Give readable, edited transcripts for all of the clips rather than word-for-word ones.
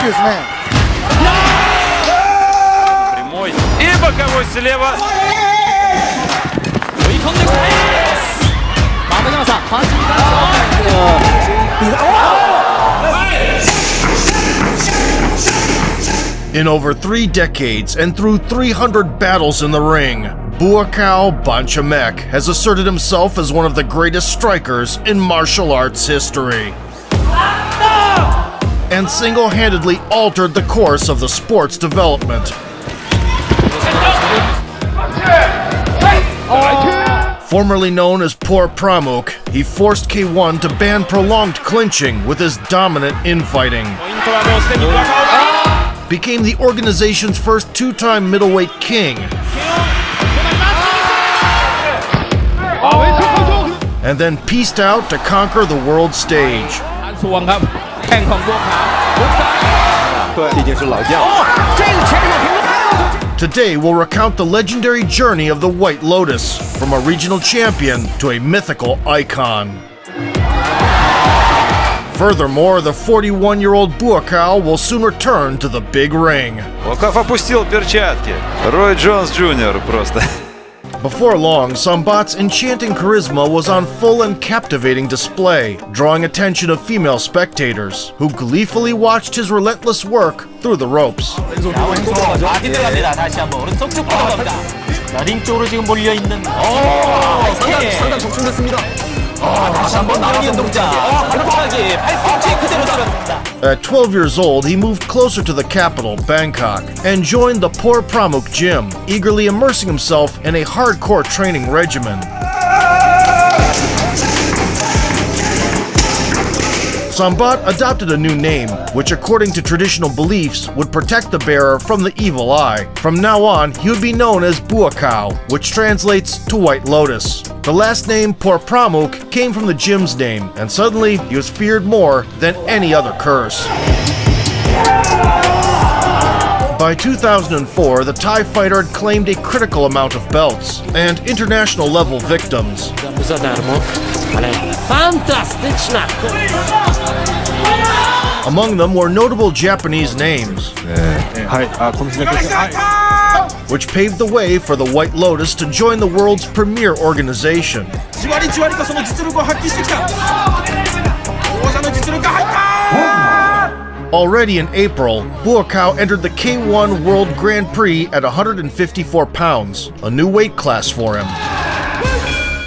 球ですね。Прямой и боковой слева. In over 3 decades and through 300 battles in the ring, Buakaw Banchamek has asserted himself as one of the greatest strikers in martial arts history, and single-handedly altered the course of the sport's development. Formerly known as Poor Pramuk, he forced K1 to ban prolonged clinching with his dominant infighting, became the organization's first 2-time middleweight king, and then pieced out to conquer the world stage. Today we'll recount the legendary journey of the White Lotus, from a regional champion to a mythical icon. Furthermore, the 41-year-old Buakaw will soon return to the big ring. Buakaw опустил перчатки. Roy Jones Jr. просто. Before long, Sambat's enchanting charisma was on full and captivating display, drawing attention of female spectators, who gleefully watched his relentless work through the ropes. At 12 years old, he moved closer to the capital, Bangkok, and joined the Poor Pramuk gym, eagerly immersing himself in a hardcore training regimen. Sambat adopted a new name, which according to traditional beliefs would protect the bearer from the evil eye. From now on, he would be known as Buakaw, which translates to White Lotus. The last name, Poor Pramuk, came from the gym's name, and suddenly he was feared more than any other curse. By 2004, the Thai fighter had claimed a critical amount of belts and international-level victims. Among them were notable Japanese names, which paved the way for the White Lotus to join the world's premier organization. Already in April, Buakaw entered the K1 World Grand Prix at 154 pounds, a new weight class for him.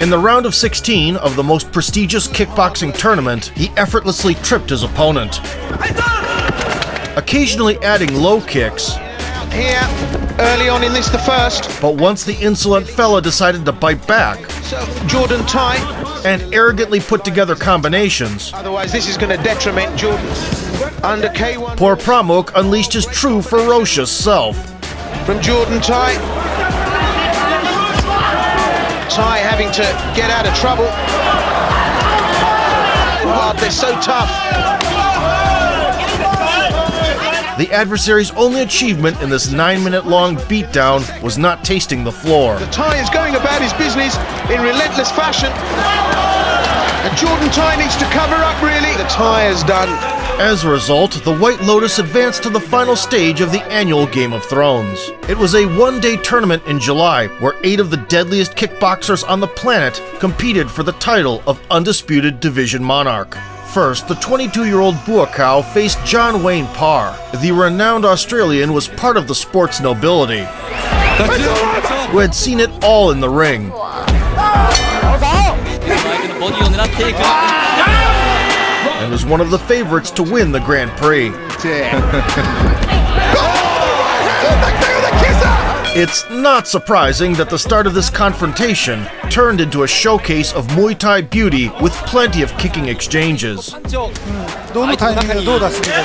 In the round of 16 of the most prestigious kickboxing tournament, he effortlessly tripped his opponent, occasionally adding low kicks. Here, early on in this, the first. But once the insolent fella decided to bite back, So, Jordan Thai. and arrogantly put together combinations, Otherwise, this is going to detriment Jordan. Under K1. Poor Pramuk unleashed his true ferocious self. From Jordan Thai. Thai having to get out of trouble. Oh, they're so tough. The adversary's only achievement in this 9-minute-long beatdown was not tasting the floor. The Thai is going about his business in relentless fashion. And Jordan Thai needs to cover up, really. The Thai has done. As a result, the White Lotus advanced to the final stage of the annual Game of Thrones. It was a one-day tournament in July where 8 of the deadliest kickboxers on the planet competed for the title of Undisputed Division Monarch. First, the 22-year-old Buakaw faced John Wayne Parr. The renowned Australian was part of the sport's nobility, who had seen it all in the ring, and was one of the favorites to win the Grand Prix. It's not surprising that the start of this confrontation turned into a showcase of Muay Thai beauty with plenty of kicking exchanges. どのタイミングでどう出してくるか。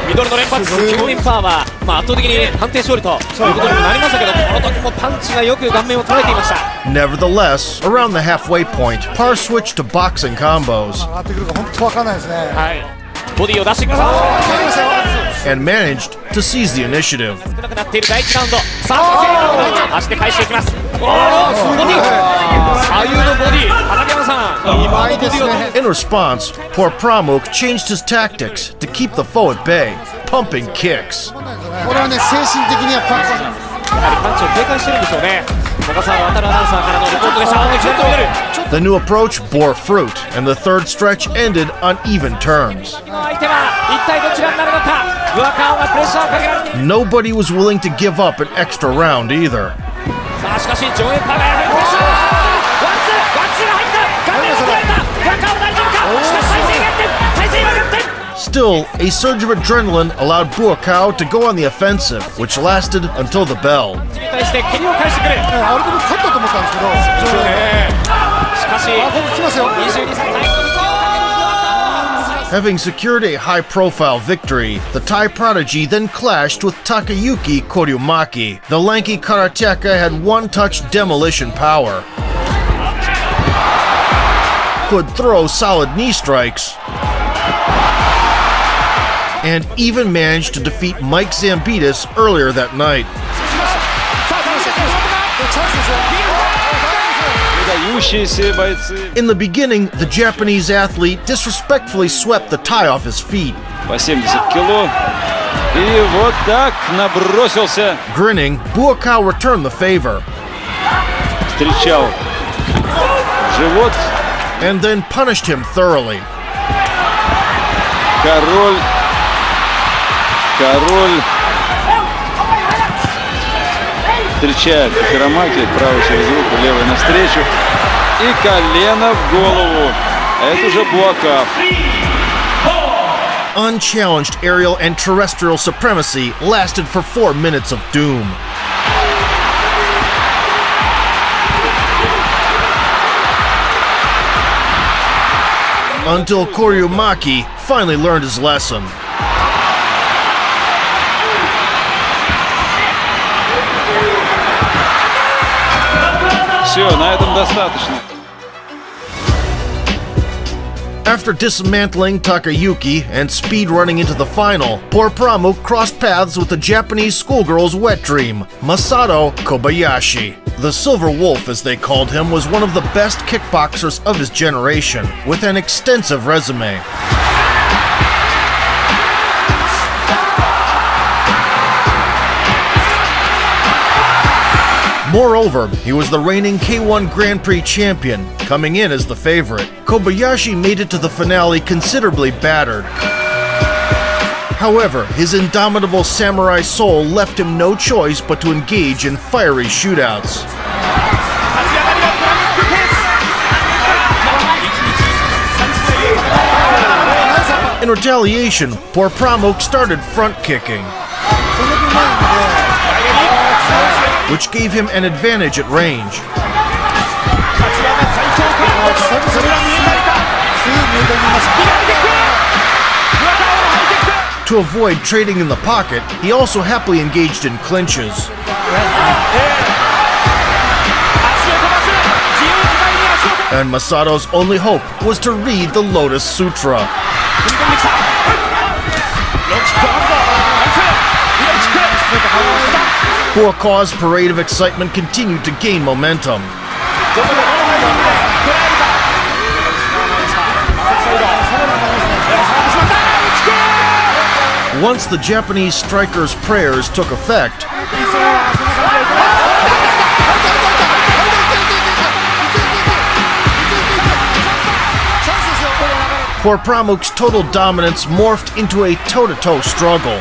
ミドルの連発、キム・インパーは、圧倒的に判定勝利ということにもなりましたけど、この時もパンチがよく顔面を捉えていました。 Nevertheless, around the halfway point, Parr switched to boxing combos. 上がってくるか本当わかんないですね。はい。ボディを出してきました。 and managed to seize the initiative. 少なくなっている第1ラウンド。さあ足で返していきます。ボディ左右のボディ、畠山さん、今のボディを In response, poor Pramuk changed his tactics to keep the foe at bay, pumping kicks. これはね、精神的にはパンチを警戒してるんでしょうね。小笠原渡アナウンサーからのリポートでした。左と見る。 The new approach bore fruit, and the third stretch ended on even terms. 相手は一体どちらになるのか。上川がプレッシャーをかけられている。 Nobody was willing to give up an extra round either. さあしかしジョエパがやはりプレッシャー。ワンツーが入った。顔面を捉えた。上川大丈夫か。しかし体勢が逆転。体勢が逆転。 Still, a surge of adrenaline allowed Buakaw to go on the offensive, which lasted until the bell. に対して蹴りを返してくる。あれでも勝ったと思ったんですけど、しかし来ますよ。 22歳対 Having secured a high-profile victory, the Thai prodigy then clashed with Takayuki Koryumaki. The lanky karateka had one-touch demolition power, could throw solid knee strikes, and even managed to defeat Mike Zambitis earlier that night. In the beginning, the Japanese athlete disrespectfully swept the Thai off his feet. По 70 кило. И вот так набросился. Grinning, Buakaw returned the favor, Встречал живот. and then punished him thoroughly. Король. Встречает Хиромаки, правый через руку, левый навстречу. И колено в голову. Это уже Буакав. Unchallenged aerial and terrestrial supremacy lasted for 4 minutes of doom. Until Koryumaki finally learned his lesson. Все, на этом достаточно. After dismantling Takayuki and speedrunning into the final, poor Pramuk crossed paths with the Japanese schoolgirl's wet dream, Masato Kobayashi. The Silver Wolf, as they called him, was one of the best kickboxers of his generation, with an extensive resume. Moreover, he was the reigning K1 Grand Prix champion, coming in as the favorite. Kobayashi made it to the finale considerably battered. However, his indomitable samurai soul left him no choice but to engage in fiery shootouts. In retaliation, poor Pramuk started front kicking, which gave him an advantage at range. To avoid trading in the pocket, he also happily engaged in clinches. And Masato's only hope was to read the Lotus Sutra. Buakaw's parade of excitement continued to gain momentum. Once the Japanese striker's prayers took effect, poor Pramuk's total dominance morphed into a toe-to-toe struggle.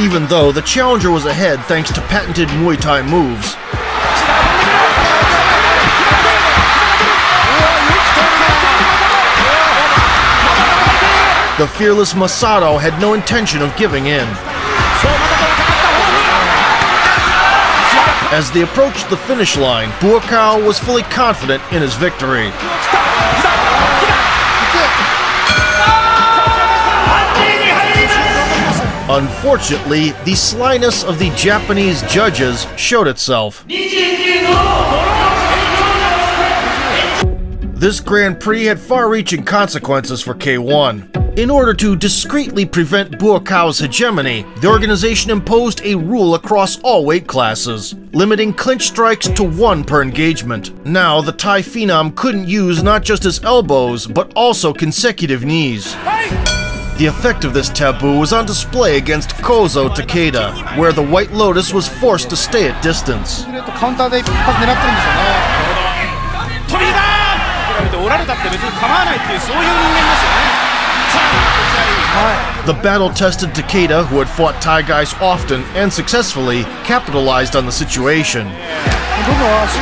Even though the challenger was ahead thanks to patented Muay Thai moves. The fearless Masato had no intention of giving in. As they approached the finish line, Buakaw was fully confident in his victory. Unfortunately, the slyness of the Japanese judges showed itself. This Grand Prix had far-reaching consequences for K1. In order to discreetly prevent Buakau's hegemony, the organization imposed a rule across all weight classes, limiting clinch strikes to 1 per engagement. Now, the Thai phenom couldn't use not just his elbows, but also consecutive knees. The effect of this taboo was on display against Kozo Takeda, where the White Lotus was forced to stay at distance. カウンターで一発狙ってるんでしょうね。飛びだー折られたって別に構わないっていうそういう人間ですよね。 The battle-tested Takeda, who had fought Thai guys often and successfully, capitalized on the situation. どんどん足。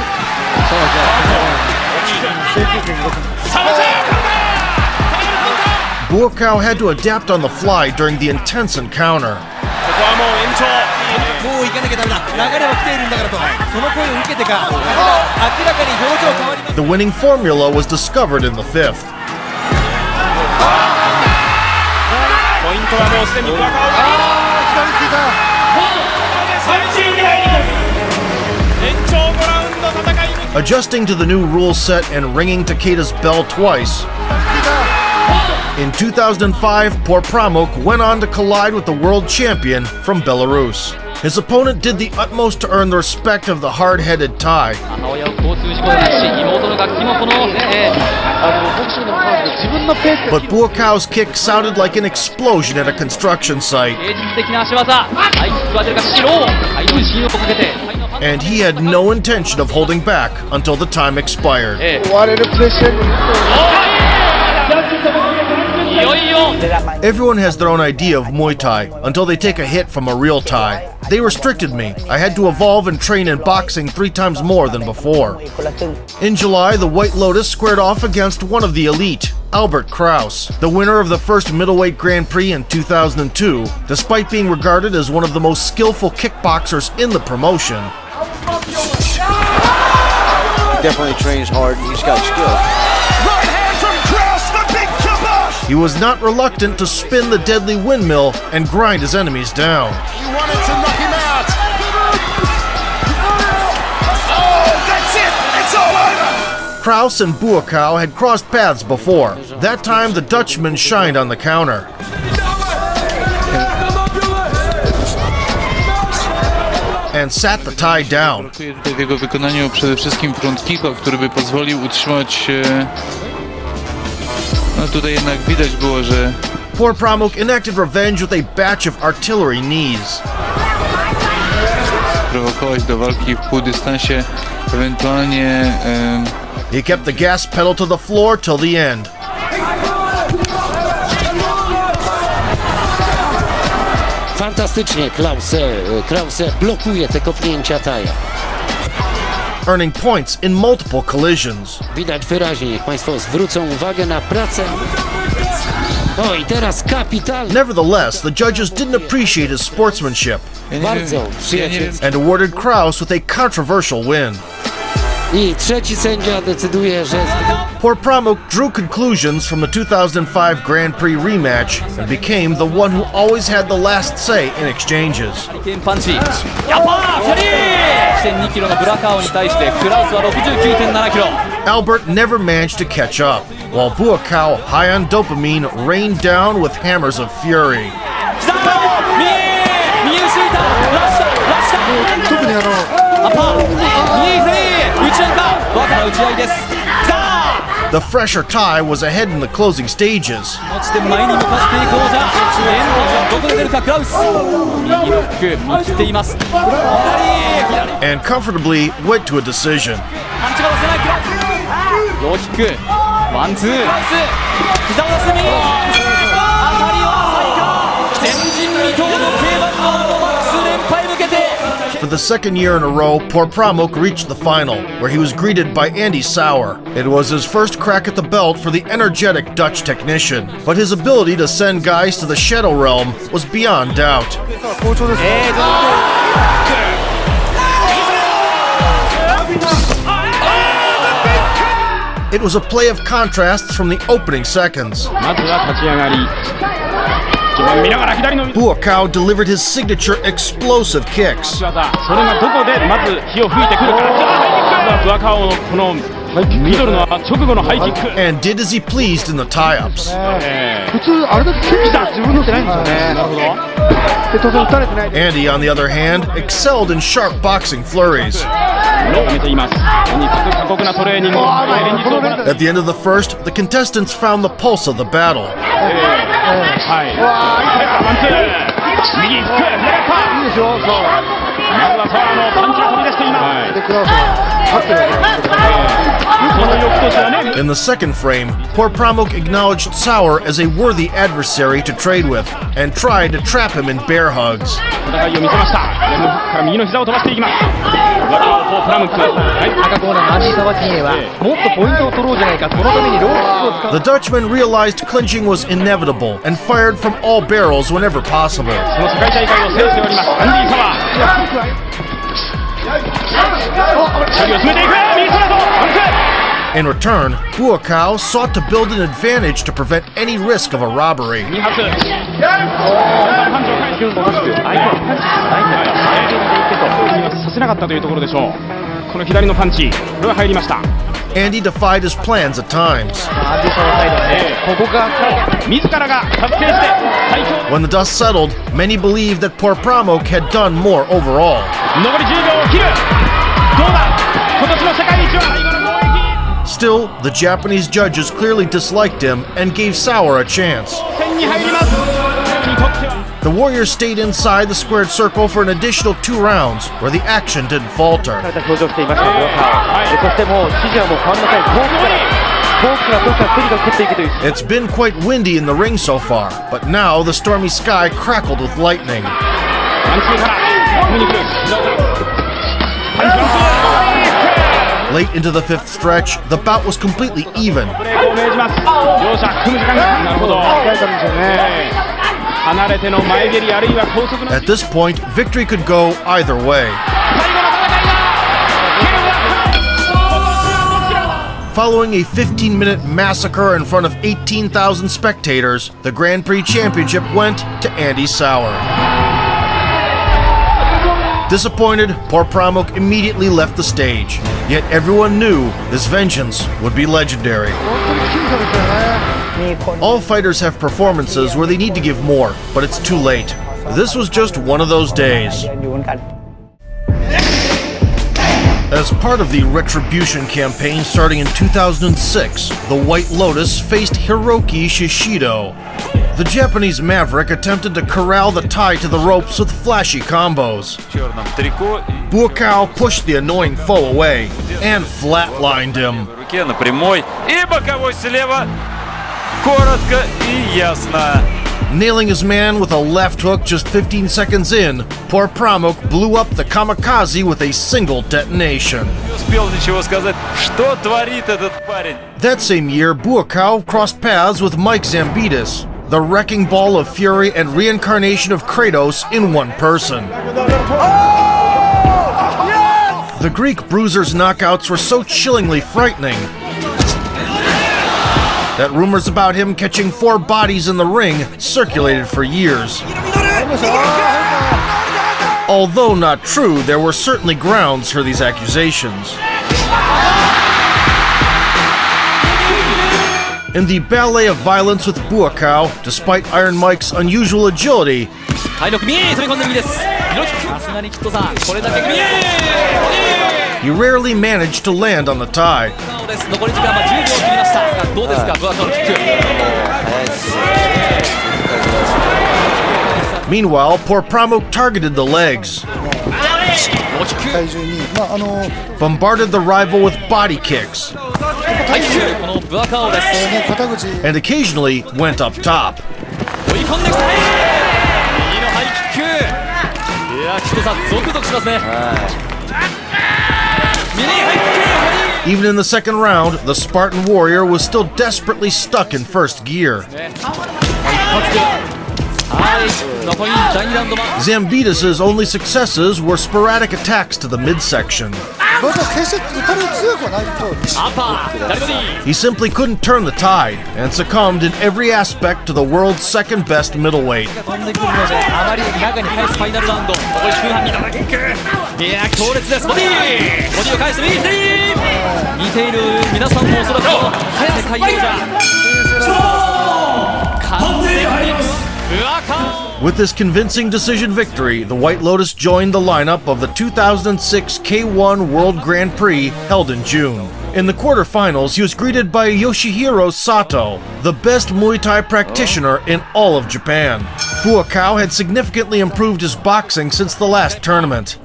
Buakau had to adapt on the fly during the intense encounter. ここはもう延長。もう行かなきゃダメだ。流れは来ているんだからと。その声を受けてか。明らかに表情変わります。 The winning formula was discovered in the 5th. ポイントはもうすでにBuakau。左利いた。 Adjusting to the new rule set and ringing Takeda's bell twice. In 2005, Porpramuk went on to collide with the world champion from Belarus. His opponent did the utmost to earn the respect of the hard-headed Thai. But Buakau's kick sounded like an explosion at a construction site. And he had no intention of holding back until the time expired. Everyone has their own idea of Muay Thai until they take a hit from a real Thai. They restricted me. I had to evolve and train in boxing 3 times more than before. In July, the White Lotus squared off against one of the elite, Albert Kraus, the winner of the first middleweight Grand Prix in 2002, despite being regarded as one of the most skillful kickboxers in the promotion. Definitely trains hard. He's got skill. He was not reluctant to spin the deadly windmill and grind his enemies down. You wanted to knock him out. Oh, that's it. It's all over. Kraus and Buakau had crossed paths before. That time, the Dutchman shined on the counter. And sat the Thai down. W jego wykonaniu przede wszystkim front kicka, który by pozwolił utrzymać. No tutaj jednak widać było, że Porpramuk enacted revenge with a batch of artillery knees. Prowokować do walki w półdystansie, ewentualnie. He kept the gas pedal to the floor till the end. Fantastycznie Krause blokuje te kopnięcia Thaja. Earning points in multiple collisions. Widać wyraźnie, niech Państwo zwrócą uwagę na pracę. O, i teraz kapitalnie. Nevertheless, the judges didn't appreciate his sportsmanship Bardzo przyjacielski. and awarded Kraus with a controversial win. I trzeci sędzia decyduje, że... Porpramuk drew conclusions from the 2005 Grand Prix rematch and became the one who always had the last say in exchanges. パンチ。やっぱー、2キロのブラカオに対してクラウスは 69.7 キロ。 Albert never managed to catch up, while Buakau, high on dopamine, rained down with hammers of fury. 右薄いた。ラスタ。特にアパー。右フリー。打ち合いか。わずかな打ち合いです。The fresher Thai was ahead in the closing stages. 落ちて前に向かっていく王者。連覇はどこで出るかクラウス。右のフック見切っています。左。 And comfortably went to a decision. パンチが出せないクラウス。ローキック。ワンツー。膝を出す右。当たりは浅いか。前人未到の K1 のマックス連覇へ向けて。 For the second year in a row, Porpramuk reached the final, where he was greeted by Andy Sauer. It was his first crack at the belt for the energetic Dutch technician, but his ability to send guys to the Shadow Realm was beyond doubt. It was a play of contrasts from the opening seconds. Buakau delivered his signature explosive kicks. and did as he pleased in the tie-ups. Andy, on the other hand, excelled in sharp boxing flurries. At the end of the first, the contestants found the pulse of the battle. In the second frame, Poor Pramuk acknowledged Sauer as a worthy adversary to trade with and tried to trap him in bear hugs. The Dutchman realized clinching was inevitable and fired from all barrels whenever possible. In return, Buakaw sought to build an advantage to prevent any risk of a robbery. Andy defied his plans at times. When the dust settled, many believed that Poor Pramuk had done more overall. Still, the Japanese judges clearly disliked him and gave Sauer a chance. The Warriors stayed inside the squared circle for an additional 2 rounds, where the action didn't falter. It's been quite windy in the ring so far, but now the stormy sky crackled with lightning. Late into the 5th stretch, the bout was completely even. At this point, victory could go either way. Following a 15-minute massacre in front of 18,000 spectators, the Grand Prix Championship went to Andy Sauer. Disappointed, Poor Pramuk immediately left the stage. Yet everyone knew his vengeance would be legendary. All fighters have performances where they need to give more, but it's too late. This was just one of those days. As part of the Retribution campaign starting in 2006, the White Lotus faced Hiroki Shishido. The Japanese maverick attempted to corral the Thai to the ropes with flashy combos. Buakaw pushed the annoying foe away and flatlined him. Nailing his man with a left hook just 15 seconds in, Poor Pramuk blew up the kamikaze with a single detonation. That same year, Buakaw crossed paths with Mike Zambitis, the wrecking ball of fury and reincarnation of Kratos in one person. The Greek bruiser's knockouts were so chillingly frightening that rumors about him catching 4 bodies in the ring circulated for years. Although not true, there were certainly grounds for these accusations. In the ballet of violence with Buakaw, despite Iron Mike's unusual agility, he rarely managed to land on the Thai. Meanwhile, Poor Pramuk targeted the legs, bombarded the rival with body kicks, and occasionally went up top. Even in the second round, the Spartan warrior was still desperately stuck in first gear. Zambitis' only successes were sporadic attacks to the midsection. He simply couldn't turn the tide and succumbed in every aspect to the world's second best middleweight. 見ている皆さんもおそらく世界王者完全にWith this convincing decision victory, the White Lotus joined the lineup of the 2006 K1 World Grand Prix held in June. In the quarterfinals, he was greeted by Yoshihiro Sato, the best Muay Thai practitioner in all of Japan. Buakaw had significantly improved his boxing since the last tournament,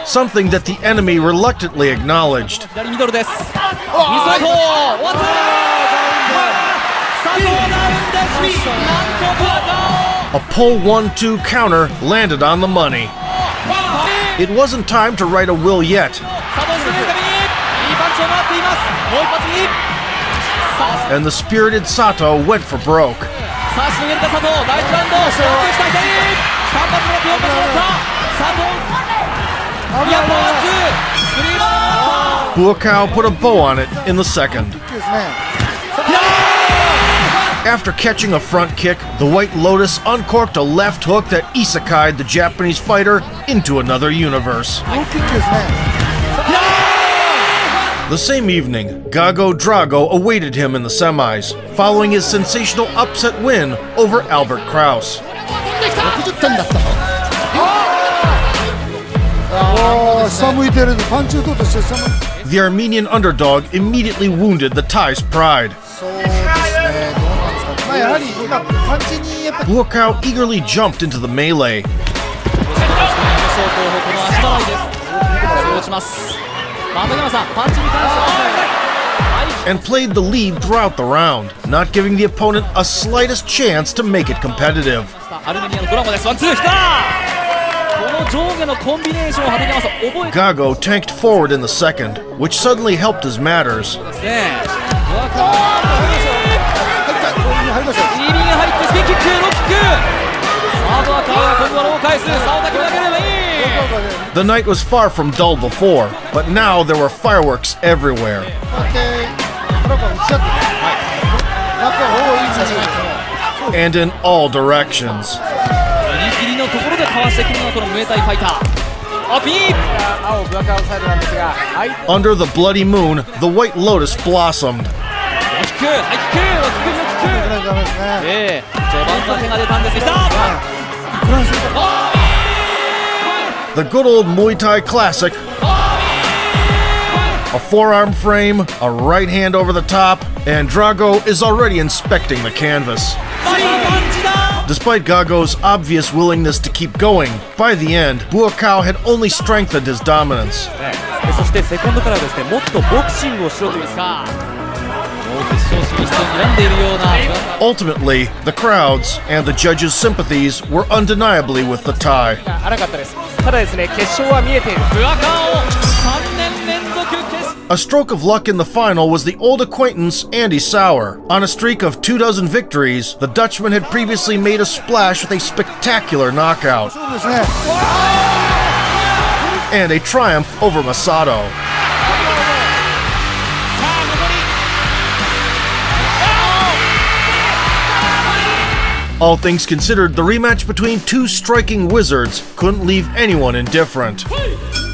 something that the enemy reluctantly acknowledged. 左ミドルです。ミズトワンツー佐藤ダウンです。なんとブアカオ A pull 1-2 counter landed on the money. It wasn't time to write a will yet, 佐藤攻めるためにいいパンチを回っています。もう一発にさあ and the spirited Sato went for broke. しのげるか佐藤第1ラウンドショットした左3発目4発目だった佐藤いやパンチスリーバー Buakaw put a bow on it in the second. After catching a front kick, the White Lotus uncorked a left hook that isekai'd the Japanese fighter into another universe. The same evening, Gago Drago awaited him in the semis, following his sensational upset win over Albert Kraus. The Armenian underdog immediately wounded the Thai's pride. Buakaw eagerly jumped into the melee and played the lead throughout the round, not giving the opponent a slightest chance to make it competitive. アルメニアのグラモですワンツー来たこの上下のコンビネーションを畠山さん覚えて Gago tanked forward in the second, which suddenly helped his matters. ますねブアカオ右に入ってスピンキックロックさあブアカオ今度はロー返すさあおたけなければいい The night was far from dull before, but now there were fireworks everywhere. And in all directions. ギリギリのところでかわしてくるのがこのムエタイファイターあピー Under the bloody moon, the White Lotus blossomed. キックハイキックロックキック序盤の手が出たんですがThe good old Muay Thai classic. A forearm frame, a right hand over the top, and Drago is already inspecting the canvas. Despite Gago's obvious willingness to keep going, by the end, Buakaw had only strengthened his dominance. そしてセコンドからですねもっとボクシングをしろというですかもう決勝進出を睨んでいるような Ultimately, the crowds and the judges' sympathies were undeniably with the Thai. 荒かったですただですね決勝は見えているブアカオ3年連続決 A stroke of luck in the final was the old acquaintance Andy Sauer. On a streak of 24 victories, the Dutchman had previously made a splash with a spectacular knockout and a triumph over Masato. All things considered, the rematch between two striking wizards couldn't leave anyone indifferent.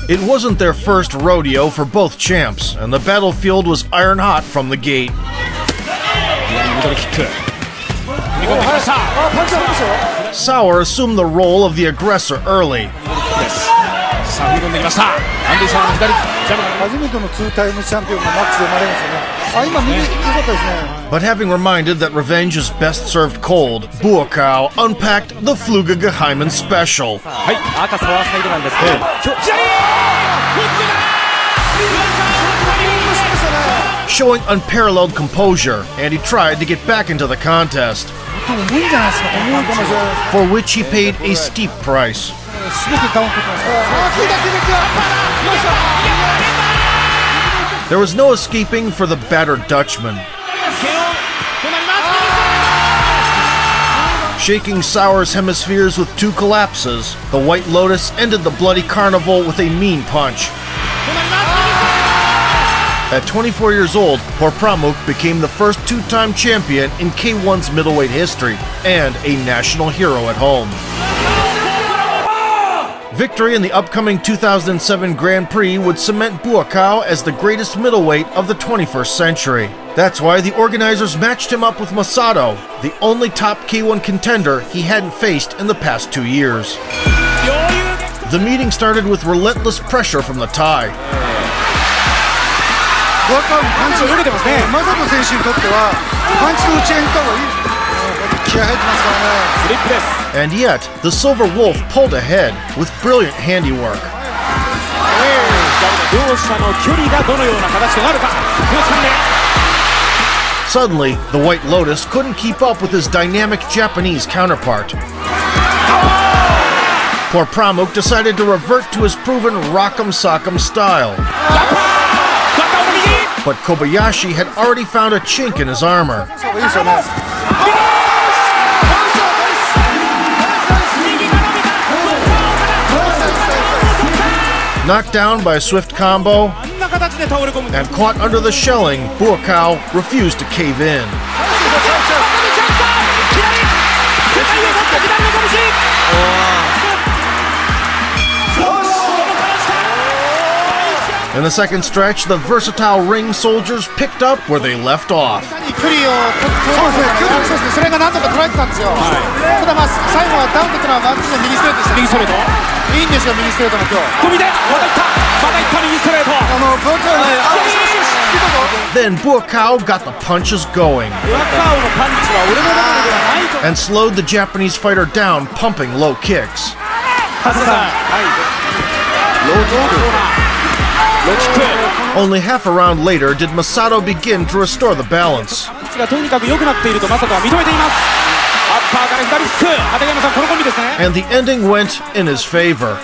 It wasn't their first rodeo for both champs, and the battlefield was iron hot from the gate. Sauer assumed the role of the aggressor early. But having reminded that revenge is best served cold, Buakaw unpacked the Fluga Geheimen special. はい赤サワーサイドなんですけどShowing unparalleled composure, and he tried to get back into the contest, for which he paid a steep price. There was no escaping for the battered Dutchman. Shaking Sauer's hemispheres with two collapses, the White Lotus ended the bloody carnival with a mean punch. At 24 years old, Porpramuk became the first two-time champion in K1's middleweight history and a national hero at home. Victory in the upcoming 2007 Grand Prix would cement Buakaw as the greatest middleweight of the 21st century. That's why the organizers matched him up with Masato, the only top K1 contender he hadn't faced in the past 2 years. The meeting started with relentless pressure from the Thai. And yet, the Silver Wolf pulled ahead with brilliant handiwork. Suddenly, the White Lotus couldn't keep up with his dynamic Japanese counterpart. Poor Pramuk decided to revert to his proven rock'em sock'em style. But Kobayashi had already found a chink in his armor. Knocked down by a swift combo and caught under the shelling, Buakaw refused to cave in. In the second stretch, the versatile ring soldiers picked up where they left off. Then Buakaw got the punches going and slowed the Japanese fighter down, pumping low kicks. Only half a round later did Masato begin to restore the balance. And the ending went in his favor.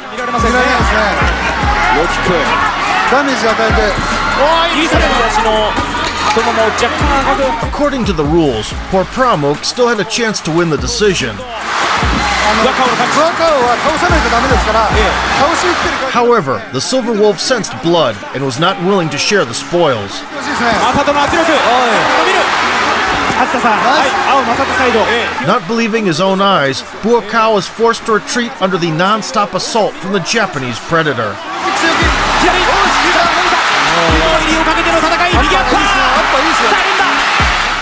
According to the rules, poor Pramuk still had a chance to win the decision. However, the Silver Wolf sensed blood and was not willing to share the spoils. Not believing his own eyes, Buakaw was forced to retreat under the non-stop assault from the Japanese predator.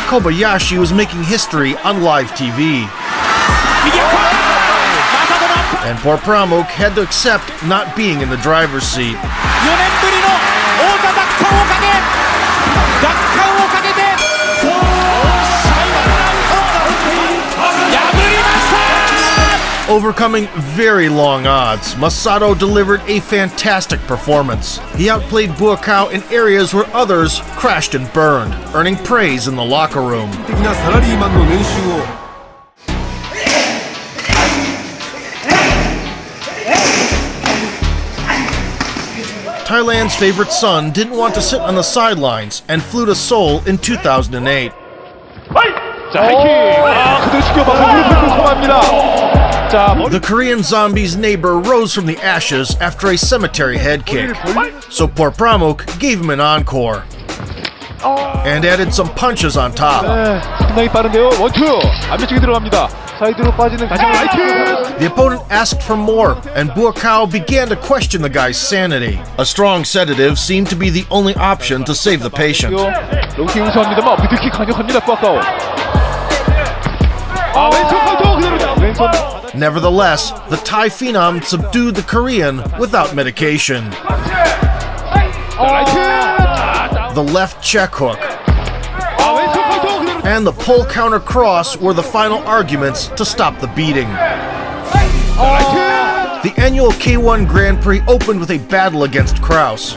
Kobayashi was making history on live TV. And poor Pramuk had to accept not being in the driver's seat. Overcoming very long odds, Masato delivered a fantastic performance. He outplayed Buakaw in areas where others crashed and burned, earning praise in the locker room. Thailand's favorite son didn't want to sit on the sidelines and flew to Seoul in 2008. The Korean zombie's neighbor rose from the ashes after a cemetery head kick, so poor Pramuk gave him an encore and added some punches on top. The opponent asked for more, and Buakaw began to question the guy's sanity. A strong sedative seemed to be the only option to save the patient. Nevertheless, the Thai phenom subdued the Korean without medication. The left check hook and the pull counter cross were the final arguments to stop the beating. The annual K1 Grand Prix opened with a battle against Kraus.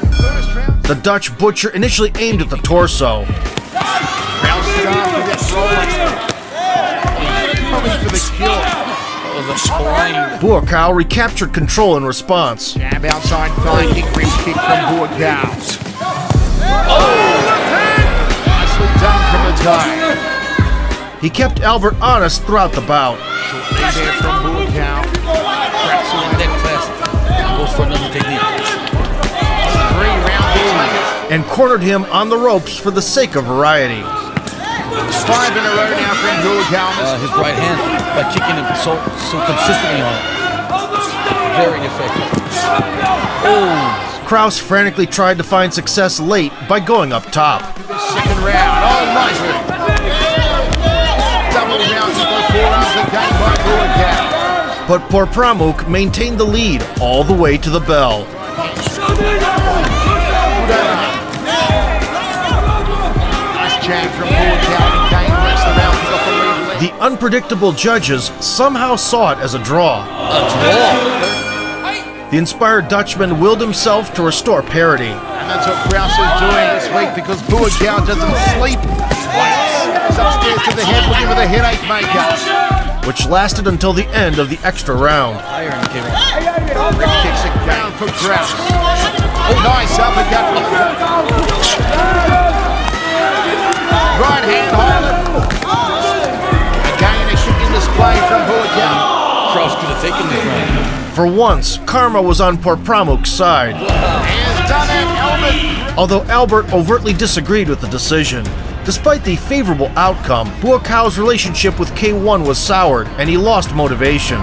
The Dutch butcher initially aimed at the torso. Buakaw recaptured control in response. Jab outside, finding ring kick from Buakaw. Nicely done from the Thai. He kept Albert honest throughout the bout. There from Buakaw. Cracks on that fast. Goes for another technique. 3 round and cornered him on the ropes for the sake of variety. 5 in a row now from Buakaw. His right hand by kicking him so consistently on it. very effective. Kraus frantically tried to find success late by going up top. Second round. Oh, nice. Double round forearms again by Buakaw. But Porpramuk maintained the lead all the way to the bell. Nice jab from Buakaw and Kane makes the round kick off the lead leg. The unpredictable judges somehow saw it as a draw. A draw. The inspired Dutchman willed himself to restore parity. And that's what Kraus is doing this week because Buakaw doesn't sleep. He's upstairs to the head looking for the headache maker. Which lasted until the end of the extra round. Rip kicks it down for Kraus. Oh, nice uppercut. Right hand hold. Again, a kick in display from Buakaw. Kraus could have taken this round. For once, karma was on Porpramuk's side. Has done it, Albert. Although Albert overtly disagreed with the decision. Despite the favorable outcome, Buakaw's relationship with K1 was soured and he lost motivation.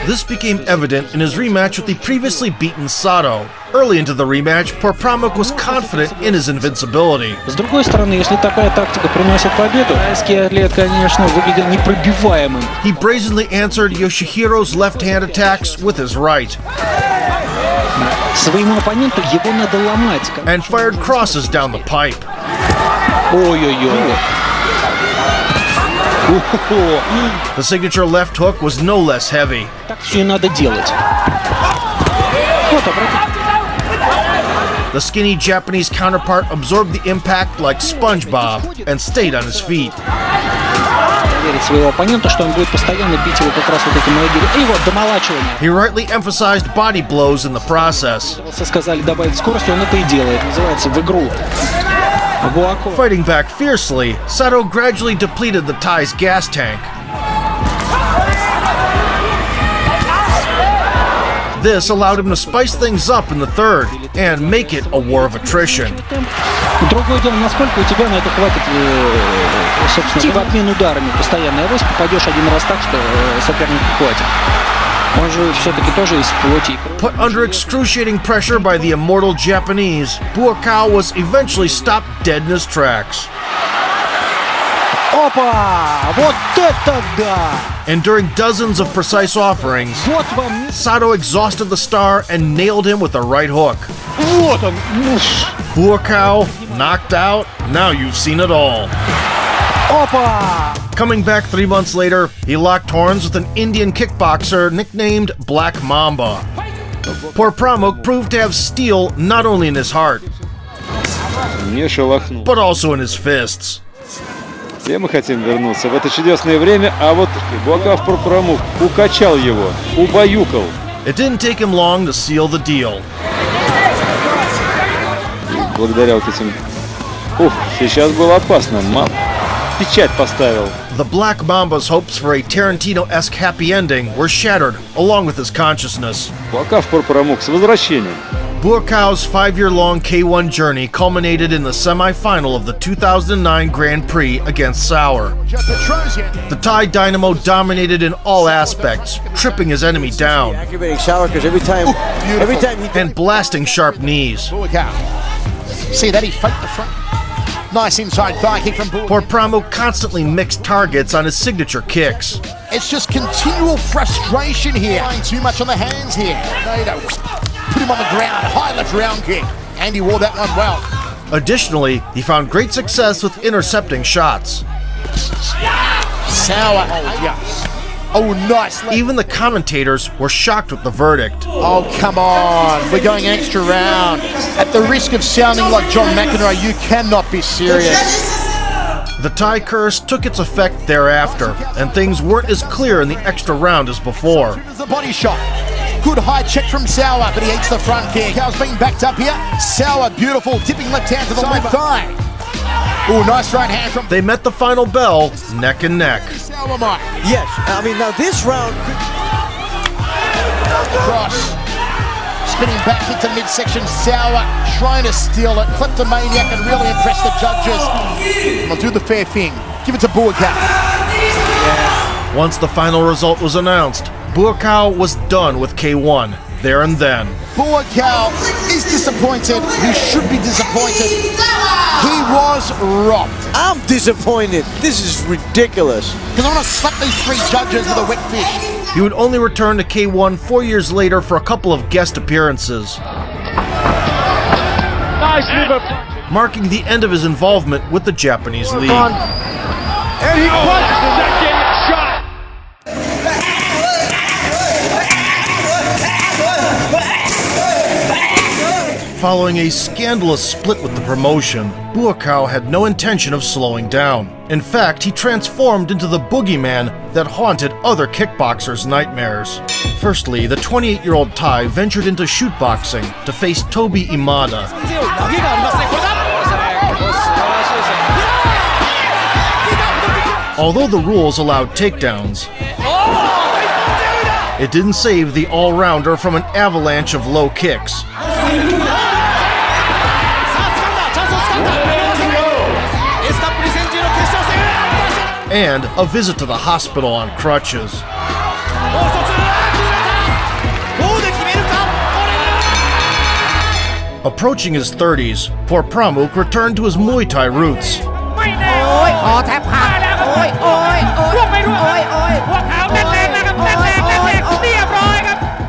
This became evident in his rematch with the previously beaten Sato. Early into the rematch, Porpramuk was confident in his invincibility. С другой стороны, если такая тактика приносит победу, тайский атлет, конечно, выглядел непробиваемым. He brazenly answered Yoshihiro's left-hand attacks with his right. Своему оппоненту его надо ломать. And fired crosses down the pipe. Ой-ой-ой. The signature left hook was no less heavy. Так все и надо делать. Вот, обратите. The skinny Japanese counterpart absorbed the impact like SpongeBob and stayed on his feet. Верить своего оппонента, что он будет постоянно бить его как раз вот этим ноги. И вот, домолачивание. He rightly emphasized body blows in the process. Сказали добавить скорости, он это и делает. Называется в игру. Fighting back fiercely, Sato gradually depleted the Thai's gas tank. This allowed him to spice things up in the third and make it a war of attrition. Другое дело, насколько у тебя на это хватит, собственно, в обмен ударами постоянно. Авось попадешь один раз так, что сопернику хватит. Он же все-таки тоже из плоти. Put under excruciating pressure by the immortal Japanese, Buakaw was eventually stopped dead in his tracks. Опа! Вот это да! Enduring dozens of precise offerings, Вот вам... Sato exhausted the star and nailed him with a right hook. Вот он! Buakaw, knocked out, now you've seen it all. Опа! Coming back 3 months later, he locked horns with an Indian kickboxer nicknamed Black Mamba. Porpramuk proved to have steel not only in his heart, Не шелохнул. but also in his fists. Все мы хотим вернуться в это чудесное время, а вот Буакав Порпрамук укачал его, убаюкал. It didn't take him long to seal the deal. И благодаря вот этим... сейчас было опасно. Печать поставил. The Black Mamba's hopes for a Tarantino-esque happy ending were shattered, along with his consciousness. Буакав Порпрамук с возвращением. Buakaw's 5-year-long K1 journey culminated in the semi-final of the 2009 Grand Prix against Sauer. The Thai Dynamo dominated in all aspects, tripping his enemy down Aggravating Sauer because every time he and blasting sharp knees. See that he faked the front. Nice inside thigh kick from Buakaw. Porpramuk constantly mixed targets on his signature kicks. It's just continual frustration here. Too much on the hands here. Put him on the ground, high left round kick. And he wore that one well. Additionally, he found great success with intercepting shots. Sauer, oh, nice. Even the commentators were shocked with the verdict. Oh, come on. We're going an extra round. At the risk of sounding like John McEnroe, you cannot be serious. The Thai curse took its effect thereafter, and things weren't as clear in the extra round as before. The body shot. Good high check from Sauer, but he eats the front kick. Cow's being backed up here. Sauer, beautiful, dipping left hand to the left thigh. Oh, nice right hand from... They met the final bell, neck and neck. Sauer might. Yes, I mean now this round Cross. Spinning back into midsection. Sauer trying to steal it. Kleptomaniac and really impress the judges. I'll do the fair thing. Give it to Buakaw. Once the final result was announced, Buakaw was done with K1 there and then. Buakaw is disappointed. He should be disappointed. He was robbed. I'm disappointed. This is ridiculous. Because I want to slap these three judges with a wet fish. He would only return to K1 4 years later for a couple of guest appearances, marking the end of his involvement with the Japanese league. And he punches the second shot. Following a scandalous split with the promotion, Buakaw had no intention of slowing down. In fact, he transformed into the boogeyman that haunted other kickboxers' nightmares. Firstly, the 28-year-old Thai ventured into shootboxing to face Tobi Imada. Although the rules allowed takedowns, it didn't save the all-rounder from an avalanche of low kicks. And a visit to the hospital on crutches. Approaching his 30s, Pramuk returned to his Muay Thai roots.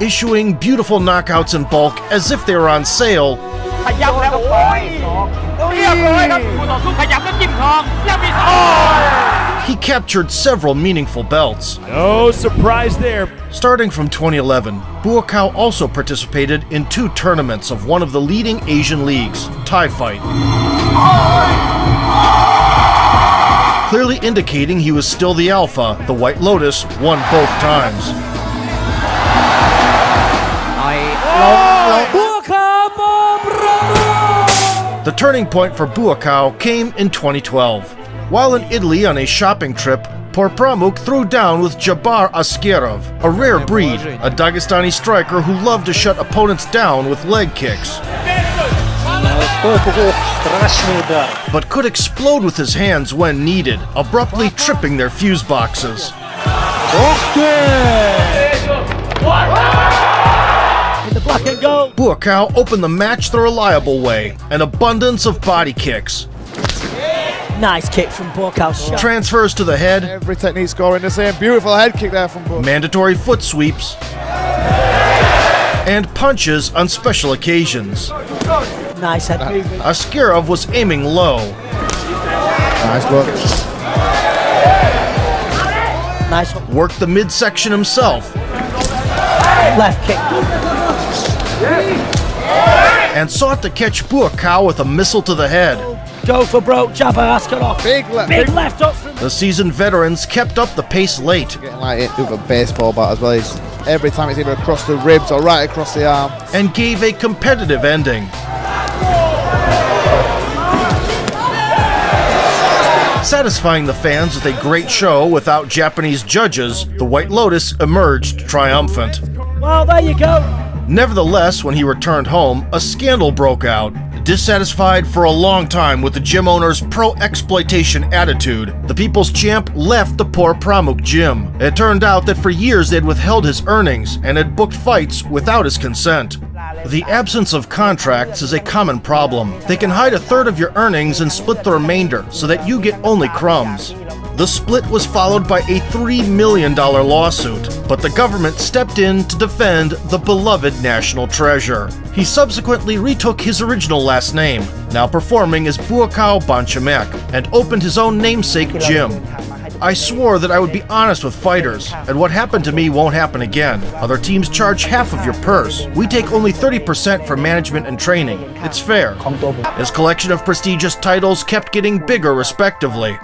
Issuing beautiful knockouts in bulk as if they were on sale. He captured several meaningful belts. No surprise there. Starting from 2011, Buakaw also participated in 2 tournaments of one of the leading Asian leagues, Thai Fight, clearly indicating he was still the alpha. The White Lotus won both times. The turning point for Buakaw came in 2012. While in Italy on a shopping trip, Pramuk threw down with Jabbar Askerov, a rare breed, a Dagestani striker who loved to shut opponents down with leg kicks, but could explode with his hands when needed, abruptly tripping their fuse boxes. Buakaw opened the match the reliable way, an abundance of body kicks. Nice kick from Buakaw. Transfers to the head. Every technique scoring the same. Beautiful head kick there from Buakaw. Mandatory foot sweeps. And punches on special occasions. Nice head movement. Askerov was aiming low. Nice look. Nice. Worked the midsection himself. Left kick. And sought to catch Buakaw with a missile to the head. Go for broke, Jabbar Askerov. Big left up from the seasoned veterans kept up the pace late. Getting like it with a baseball bat as well. Every time it's either across the ribs or right across the arm. And gave a competitive ending. Satisfying the fans with a great show without Japanese judges, the White Lotus emerged triumphant. Well, there you go. Nevertheless, when he returned home, a scandal broke out. Dissatisfied for a long time with the gym owner's pro-exploitation attitude, the People's Champ left the Pramuk gym. It turned out that for years they'd withheld his earnings and had booked fights without his consent. The absence of contracts is a common problem. They can hide a third of your earnings and split the remainder so that you get only crumbs. The split was followed by a $3 million lawsuit, but the government stepped in to defend the beloved national treasure. He subsequently retook his original last name, now performing as Buakaw Banchamek, and opened his own namesake gym. I swore that I would be honest with fighters, and what happened to me won't happen again. Other teams charge half of your purse. We take only 30% for management and training. It's fair. His collection of prestigious titles kept getting bigger respectively.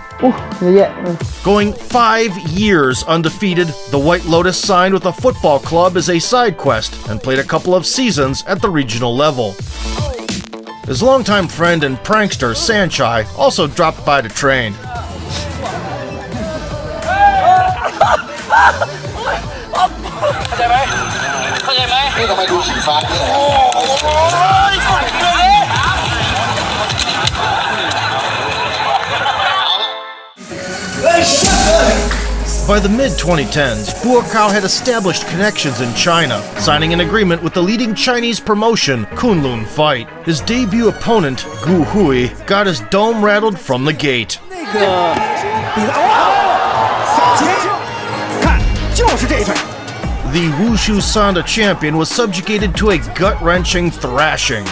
Going 5 years undefeated, the White Lotus signed with a football club as a side quest and played a couple of seasons at the regional level. His longtime friend and prankster Sanchai also dropped by to train. By the mid-2010s, Buakaw had established connections in China, signing an agreement with the leading Chinese promotion, Kunlun Fight. His debut opponent, Gu Hui, got his dome rattled from the gate. The Wushu Sanda champion was subjugated to a gut-wrenching thrashing.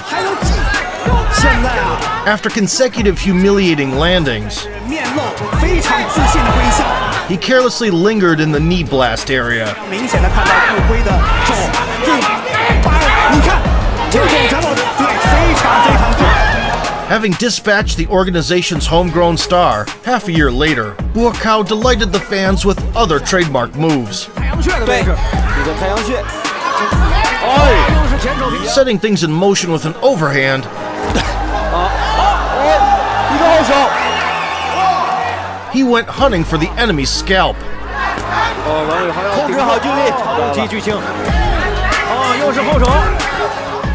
After consecutive humiliating landings, he carelessly lingered in the knee blast area. Having dispatched the organization's homegrown star, half a year later, Buakaw delighted the fans with other trademark moves. Setting things in motion with an overhand, he went hunting for the enemy's scalp.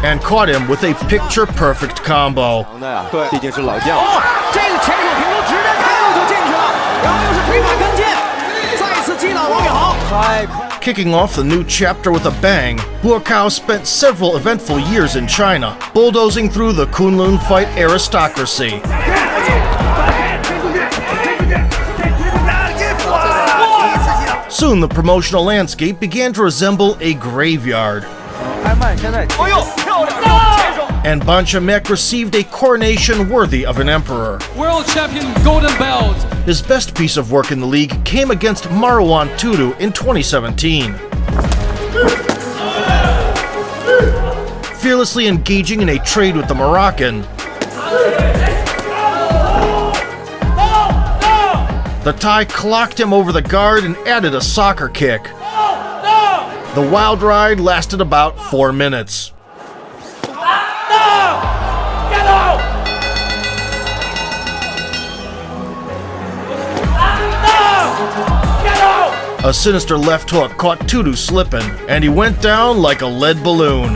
And caught him with a picture-perfect combo. Kicking off the new chapter with a bang, Buakaw spent several eventful years in China, bulldozing through the Kunlun Fight aristocracy. Soon the promotional landscape began to resemble a graveyard. And Banchamek received a coronation worthy of an emperor. World champion golden belt. His best piece of work in the league came against Marwan Tudu in 2017. Fearlessly engaging in a trade with the Moroccan, the Thai clocked him over the guard and added a soccer kick. The wild ride lasted about 4 minutes. A sinister left hook caught Tudu slipping, and he went down like a lead balloon.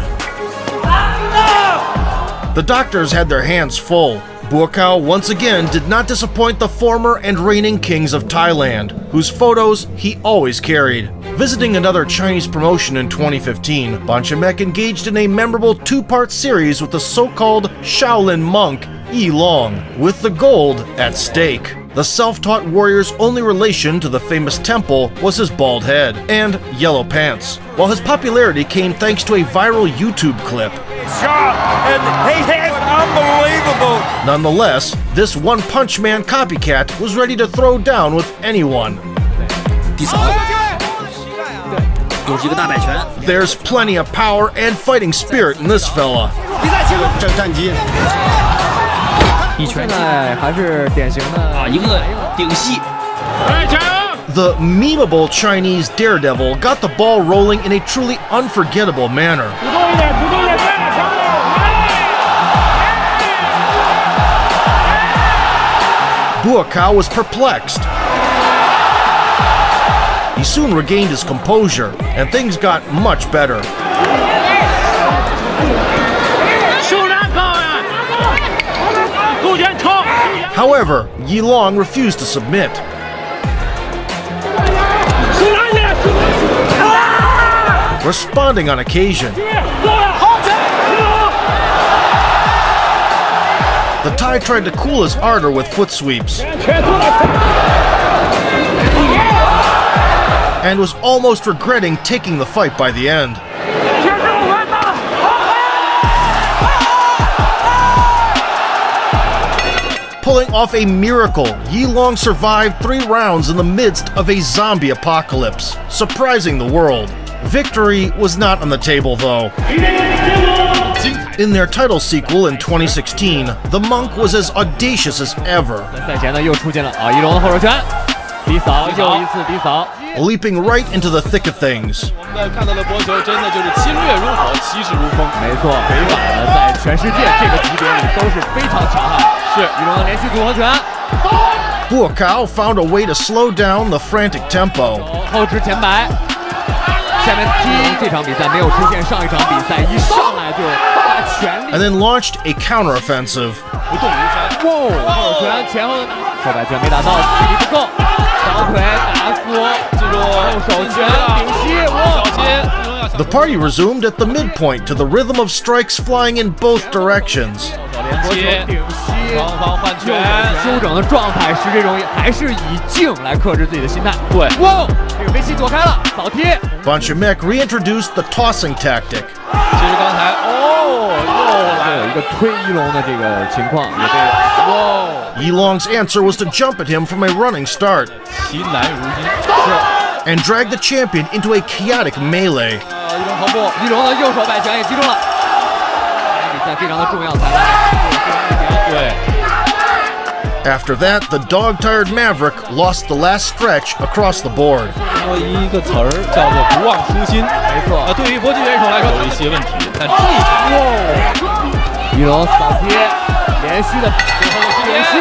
The doctors had their hands full. Buakaw once again did not disappoint the former and reigning kings of Thailand, whose photos he always carried. Visiting another Chinese promotion in 2015, Banchamek engaged in a memorable two-part series with the so-called Shaolin monk, Yi Long, with the gold at stake. The self-taught warrior's only relation to the famous temple was his bald head and yellow pants, while his popularity came thanks to a viral YouTube clip. And he is unbelievable! Nonetheless, this one-punch man copycat was ready to throw down with anyone. There's plenty of power and fighting spirit in this fella. The memeable Chinese daredevil got the ball rolling in a truly unforgettable manner. Buakaw was perplexed. He soon regained his composure, and things got much better. However, Yi Long refused to submit. Responding on occasion, the Thai tried to cool his ardor with foot sweeps and was almost regretting taking the fight by the end. Pulling off a miracle, Yi Long survived 3 rounds in the midst of a zombie apocalypse, surprising the world. Victory was not on the table, though. In their title sequel in 2016, the monk was as audacious as ever, leaping right into the thick of things. Buakaw found a way to slow down the frantic tempo, and then launched a counteroffensive. The party resumed at the midpoint to the rhythm of strikes flying in both directions. 双方换拳，休整的状态是这种，还是以静来克制自己的心态。对，哇，这个梅西躲开了，扫贴。Bonchamek reintroduced the tossing tactic. 其实刚才又来有一个推一龙的这个情况，也被哇。Yilong's answer was to jump at him from a running start 其难如今 and drag the champion into a chaotic melee. 一龙头部，一龙的右手摆拳也击中了。比赛非常的重要，裁判。对。 After that, the dog-tired Maverick lost the last stretch across the board. 说一个词儿叫做不忘初心，没错。对于搏击选手来说有一些问题，但这一场，一龙扫贴，连续的最后的连续。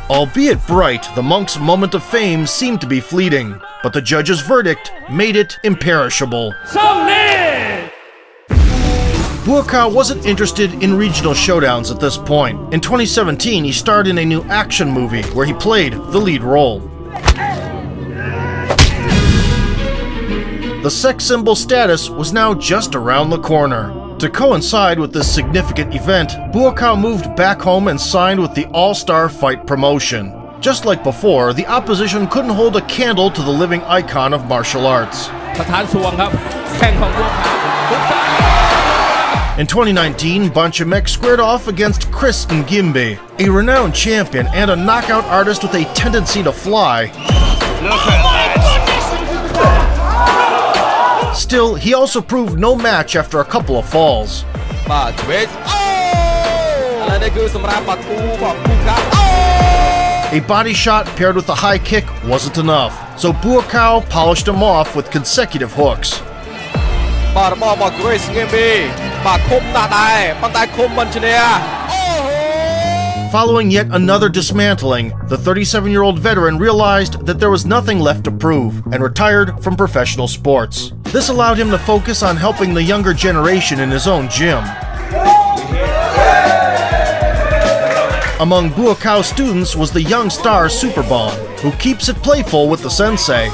Albeit bright, the monk's moment of fame seemed to be fleeting, but the judge's verdict made it imperishable. Buakaw wasn't interested in regional showdowns at this point. In 2017, he starred in a new action movie where he played the lead role. The sex symbol status was now just around the corner. To coincide with this significant event, Buakaw moved back home and signed with the All-Star Fight promotion. Just like before, the opposition couldn't hold a candle to the living icon of martial arts. In 2019, Bonchamek squared off against Chris Ngimbe, a renowned champion and a knockout artist with a tendency to fly. Still, he also proved no match after a couple of falls. A body shot paired with a high kick wasn't enough, so Buakaw polished him off with consecutive hooks. Following yet another dismantling, the 37-year-old veteran realized that there was nothing left to prove and retired from professional sports. This allowed him to focus on helping the younger generation in his own gym. Among Buakaw's students was the young star Superbon, who keeps it playful with the sensei,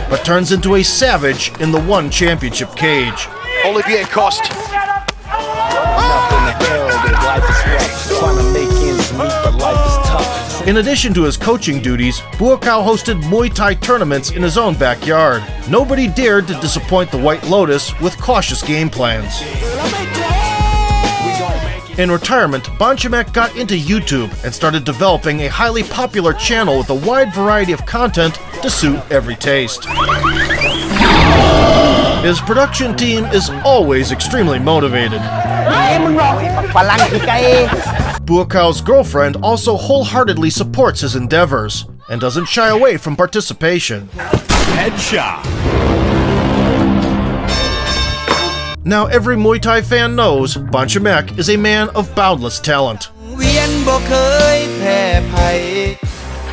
but turns into a savage in the one championship cage. Olivier Coste. In addition to his coaching duties, Buakaw hosted Muay Thai tournaments in his own backyard. Nobody dared to disappoint the White Lotus with cautious game plans. In retirement, Bonchamek got into YouTube and started developing a highly popular channel with a wide variety of content to suit every taste. His production team is always extremely motivated. Buakaw's girlfriend also wholeheartedly supports his endeavors and doesn't shy away from participation. Headshot. Now every Muay Thai fan knows Bonchamek is a man of boundless talent.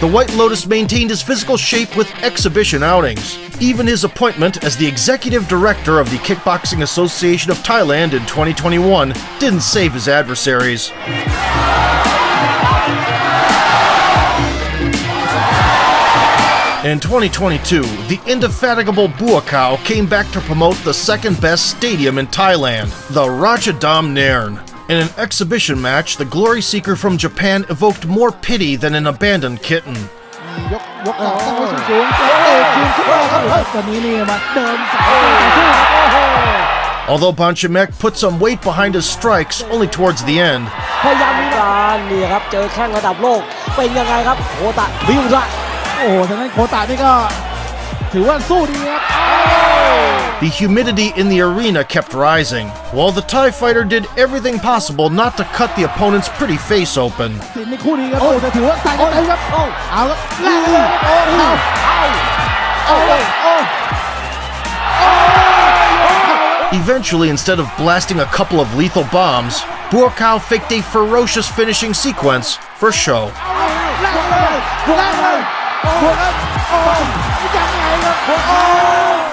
The White Lotus maintained his physical shape with exhibition outings. Even his appointment as the executive director of the Kickboxing Association of Thailand in 2021 didn't save his adversaries. In 2022, the indefatigable Buakaw came back to promote the second best stadium in Thailand, the Ratchadam Nairn. In an exhibition match, the glory seeker from Japan evoked more pity than an abandoned kitten. Although Bonchamek put some weight behind his strikes only towards the end, the humidity in the arena kept rising, while the Thai fighter did everything possible not to cut the opponent's pretty face open. Eventually, instead of blasting a couple of lethal bombs, Buakaw faked a ferocious finishing sequence for show.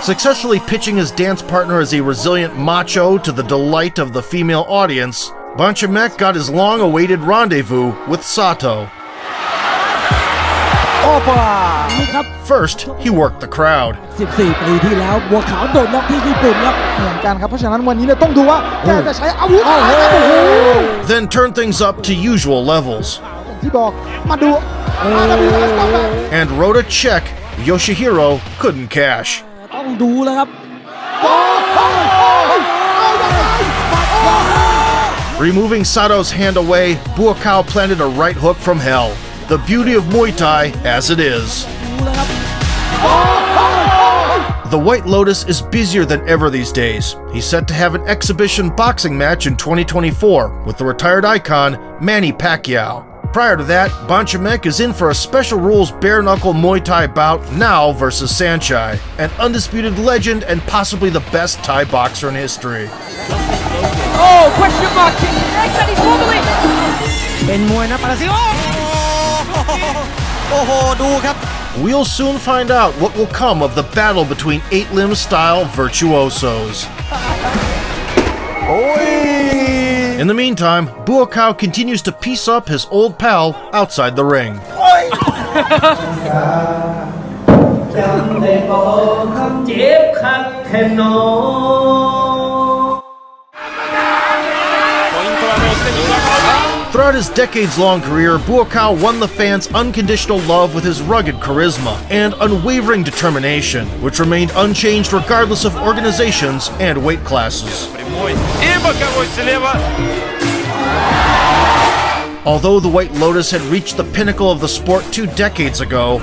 Successfully pitching his dance partner as a resilient macho to the delight of the female audience, Bonchamek got his long-awaited rendezvous with Sato. นี่ครับ First, he worked the crowd. 14 ปีที่แล้วบัวขาวโดนน็อกที่ญี่ปุ่นครับเหมือนกันครับเพราะฉะนั้นวันนี้เนี่ยต้องดูว่าแกจะใช้อาวุธอะไรครับโอ้โห Then turn things up to usual levels. ที่บอกมาดู And wrote a check Yoshihiro couldn't cash. ต้องดูแล้วครับ Removing Sato's hand away, Buakaw planted a right hook from hell. The beauty of Muay Thai as it is. The White Lotus is busier than ever these days. He's set to have an exhibition boxing match in 2024 with the retired icon Manny Pacquiao. Prior to that, Bonchamek is in for a special rules bare-knuckle Muay Thai bout now versus Sanchai, an undisputed legend and possibly the best Thai boxer in history. Oh, question mark. Next, and he's wobbling. เป็นมวยนะปาราซิโอโอ้โหดูครับ We'll soon find out what will come of the battle between 8-limb-style virtuosos. In the meantime, Buakaw continues to piece up his old pal outside the ring. Throughout his decades-long career, Buakaw won the fans' unconditional love with his rugged charisma and unwavering determination, which remained unchanged regardless of organizations and weight classes. Although the White Lotus had reached the pinnacle of the sport 2 decades ago,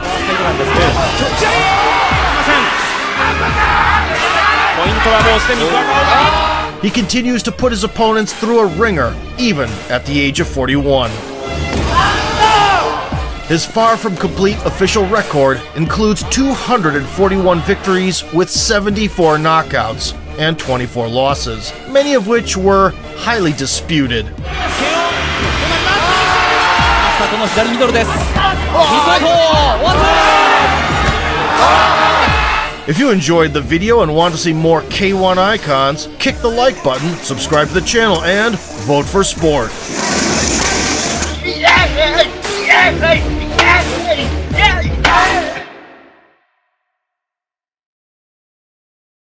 he continues to put his opponents through a ringer, even at the age of 41. His far from complete official record includes 241 victories with 74 knockouts and 24 losses, many of which were highly disputed. If you enjoyed the video and want to see more K1 icons, kick the like button, subscribe to the channel, and vote for sport.